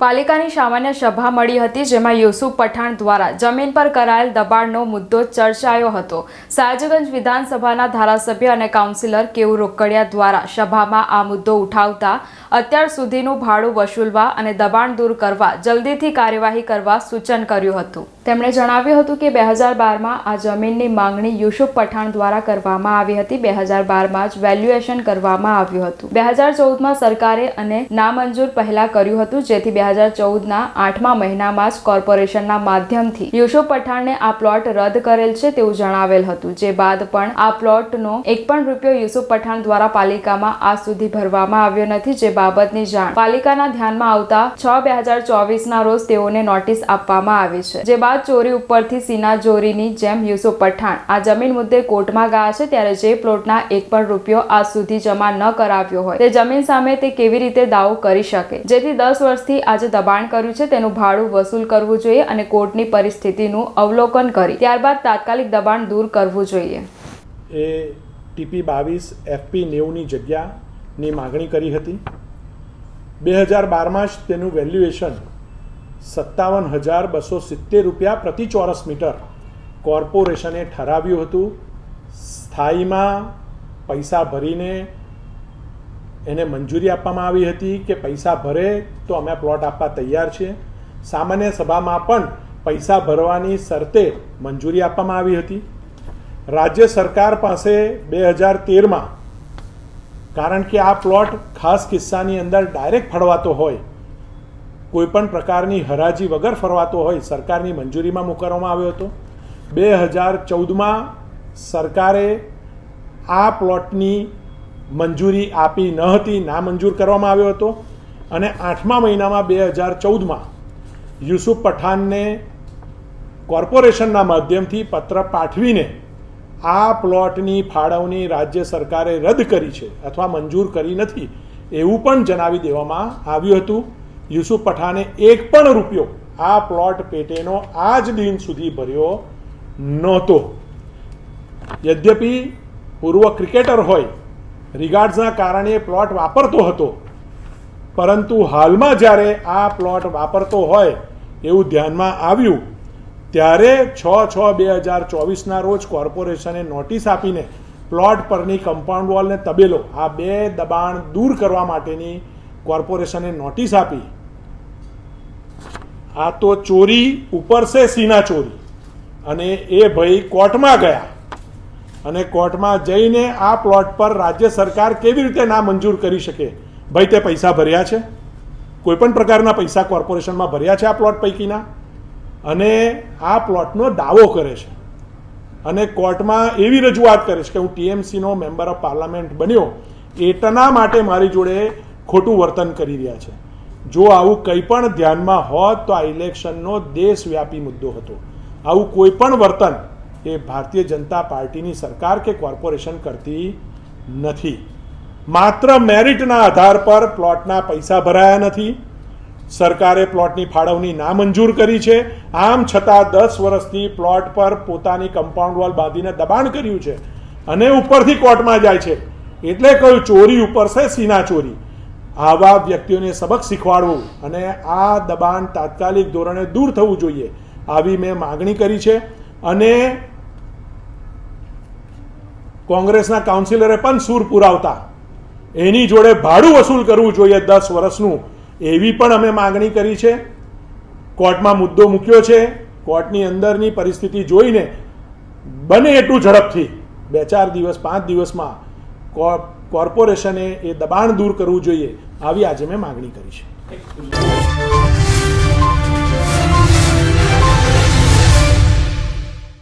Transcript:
પાલિકાની સામાન્ય સભા મળી હતી, જેમાં યુસુફ પઠાણ દ્વારા જમીન પર કરાયેલ દબાણનો મુદ્દો ચર્ચાયો હતો। સયાજગંજ વિધાનસભાના ધારાસભ્ય અને કાઉન્સિલર કેવું રોકડિયા દ્વારા સભામાં આ મુદ્દો ઉઠાવતા અત્યાર સુધીનું ભાડું વસૂલવા અને દબાણ દૂર કરવા જલ્દીથી કાર્યવાહી કરવા સૂચન કર્યું હતું। તેમણે જણાવ્યું હતું કે 2012માં આ જમીનની માંગણી યુસુફ પઠાણ દ્વારા કરવામાં આવી હતી। 2012માં જ વેલ્યુએશન કરવામાં આવ્યું હતું। 2014માં સરકારે અને નામંજૂર પહેલા કર્યું હતું, જેથી 2014ના 8મા મહિનામાં જ કોર્પોરેશનના માધ્યમથી યુસુફ પઠાણને આ પ્લોટ રદ કરેલ છે તેવું જણાવેલ હતું। જે બાદ પણ આ પ્લોટનો એક પણ રૂપિયો યુસુફ પઠાણ દ્વારા પાલિકામાં આજ સુધી ભરવામાં આવ્યો નથી, જે બાબતની જાણ પાલિકાના ધ્યાનમાં આવતા 6/2024ના રોજ તેઓને નોટિસ આપવામાં આવી છે। જે બાદ ચોરી ઉપરથી સીનાચોરીની જેમ યુસુફ પઠાણ આ જમીન મુદ્દે કોર્ટમાં ગયા છે, ત્યારે જે પ્લોટના એક પણ રૂપિયો આજ સુધી જમા ન કરાવ્યો હોય તે જમીન સામે તે કેવી રીતે દાવો કરી શકે, જેથી 10 વર્ષથી આજે દબાણ કર્યું છે તેનું ભાડું વસૂલ કરવું જોઈએ અને કોર્ટની પરિસ્થિતિનું અવલોકન કરી ત્યારબાદ તાત્કાલિક દબાણ દૂર કરવું જોઈએ। એ TP 22 FP 90ની જગ્યાની માગણી કરી હતી। 2012માં જ તેનું વેલ્યુએશન 57,270 રૂપિયા પ્રતિ ચોરસ મીટર કોર્પોરેશને ઠરાવ્યું હતું। સ્થાયીમાં પૈસા ભરીને એને મંજૂરી આપવામાં આવી હતી કે પૈસા ભરે તો અમે પ્લોટ આપવા તૈયાર છીએ। સામાન્ય સભામાં પણ પૈસા ભરવાની શરતે મંજૂરી આપવામાં આવી હતી। રાજ્ય સરકાર પાસે 2013માં, કારણ કે આ પ્લોટ ખાસ કિસ્સાની અંદર ડાયરેક્ટ ફળવાતો હોય, કોઈપણ પ્રકારની હરાજી વગર ફરવાતો હોય, સરકારની મંજૂરીમાં મૂકવામાં આવ્યો હતો। 2014માં સરકારે આ પ્લોટની મંજૂરી આપી ન હતી, નામંજૂર કરવામાં આવ્યો હતો અને 8મા મહિનામાં 2014માં યુસુફ પઠાણને કોર્પોરેશનના માધ્યમથી પત્ર પાઠવીને આ પ્લોટની ફાળવણી રાજ્ય સરકારે રદ કરી છે અથવા મંજૂર કરી નથી એવું પણ જણાવી દેવામાં આવ્યું હતું। યુસુફ પઠાણે એક પણ રૂપિયો આ પ્લોટ પેટેનો આજ દિન સુધી ભર્યો નહોતો। યદ્યપિ પૂર્વ ક્રિકેટર હોય, રિગાર્ડ્સના કારણે પ્લોટ વાપરતો હતો, પરંતુ હાલમાં જ્યારે આ પ્લોટ વાપરતો હોય એવું ધ્યાનમાં આવ્યું ત્યારે 6/6/2024ના રોજ કોર્પોરેશને નોટિસ આપીને પ્લોટ પરની કમ્પાઉન્ડ વોલ ને તબેલો આ બે દબાણ દૂર કરવા માટેની કોર્પોરેશને નોટિસ આપી। આ તો ચોરી ઉપર છે સીના ચોરી, અને એ ભાઈ કોર્ટમાં ગયા અને કોર્ટમાં જઈને આ પ્લોટ પર રાજ્ય સરકાર કેવી રીતે ના મંજૂર કરી શકે? ભાઈ તે પૈસા ભર્યા છે? કોઈપણ પ્રકારના પૈસા કોર્પોરેશનમાં ભર્યા છે આ પ્લોટ પૈકીના? અને આ પ્લોટનો દાવો કરે છે અને કોર્ટમાં એવી રજૂઆત કરે છે કે હું TMCનો મેમ્બર ઓફ પાર્લામેન્ટ બન્યો એટલા માટે મારી જોડે ખોટું વર્તન કરી રહ્યા છે। જો આવું કંઈ પણ ધ્યાનમાં હોત તો આ ઇલેક્શનનો દેશવ્યાપી મુદ્દો હતો। આવું કોઈ પણ વર્તન એ ભારતીય જનતા પાર્ટીની સરકાર કે કોર્પોરેશન કરતી નથી। માત્ર મેરિટના આધાર પર પ્લોટના પૈસા ભરાયા નથી, સરકારે પ્લોટની ફાળવણી નામંજૂર કરી છે, આમ છતાં 10 વર્ષથી પ્લોટ પર પોતાની કમ્પાઉન્ડ વોલ બાંધીને દબાણ કર્યું છે અને ઉપરથી કોર્ટમાં જાય છે। એટલે કહ્યું ચોરી ઉપર છે સીના ચોરી। આવા વ્યક્તિઓને સબક શીખવાડવું અને આ દબાણ તાત્કાલિક ધોરણે દૂર થવું જોઈએ, આવી મેં માગણી કરી છે। અને કોંગ્રેસના કાઉન્સિલરે પણ સૂર પુરાવતા એની જોડે ભાડું વસૂલ કરવું જોઈએ 10 વર્ષનું, એવી પણ અમે માગણી કરી છે। કોર્ટમાં મુદ્દો મૂક્યો છે। કોર્ટની અંદરની પરિસ્થિતિ જોઈને બને એટલું ઝડપથી 2-4 દિવસ 5 દિવસમાં કોર્પોરેશને એ દબાણ દૂર કરવું જોઈએ, આવી આજે મેં માગણી કરી છે।